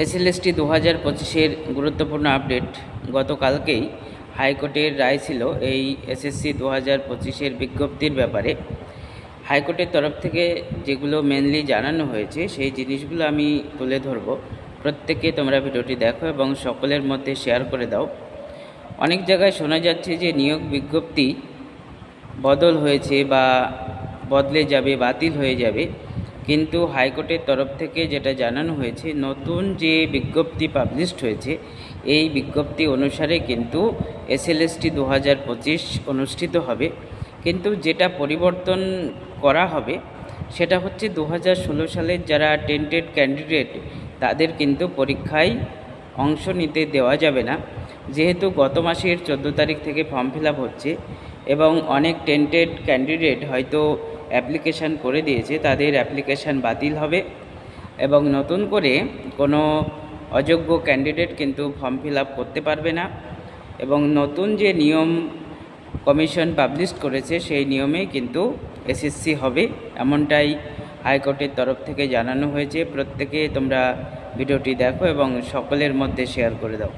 SLST 2025-এর গুরুত্বপূর্ণ update. গতকালকেই হাইকোর্টের রায় ছিল এই এসএসসি 2025-এর বিজ্ঞপ্তির ব্যাপারে। হাইকোর্টের তরফ থেকে যেগুলো মেনলি জানানো হয়েছে সেই জিনিসগুলো আমি তুলে ধরব। প্রত্যেকে তোমরা ভিডিওটি দেখো এবং সকলের মধ্যে শেয়ার করে দাও। অনেক জায়গায় শোনা যাচ্ছে যে নিয়োগ বিজ্ঞপ্তি বদল হয়েছে বা বদলে যাবে, বাতিল হয়ে যাবে, কিন্তু হাইকোর্টের তরফ থেকে যেটা জানানো হয়েছে, নতুন যে বিজ্ঞপ্তি পাবলিশড হয়েছে এই বিজ্ঞপ্তি অনুসারে কিন্তু এসএলএসটি 2025 অনুষ্ঠিত হবে। কিন্তু যেটা পরিবর্তন করা হবে সেটা হচ্ছে 2016 সালের যারা টেন্টেড ক্যান্ডিডেট তাদের কিন্তু পরীক্ষায় অংশ নিতে দেওয়া যাবে না, যেহেতু গত মাসের 14 তারিখ থেকে ফর্ম ফিল আপ হচ্ছে এবং অনেক টেন্টেড ক্যান্ডিডেট হয়তো অ্যাপ্লিকেশান করে দিয়েছে, তাদের অ্যাপ্লিকেশান বাতিল হবে এবং নতুন করে কোনো অযোগ্য ক্যান্ডিডেট কিন্তু ফর্ম ফিল আপ করতে পারবে না। এবং নতুন যে নিয়ম কমিশন পাবলিশ করেছে সেই নিয়মেই কিন্তু এসএসসি হবে, এমনটাই হাইকোর্টের তরফ থেকে জানানো হয়েছে। প্রত্যেকে তোমরা ভিডিওটি দেখো এবং সকলের মধ্যে শেয়ার করে দাও।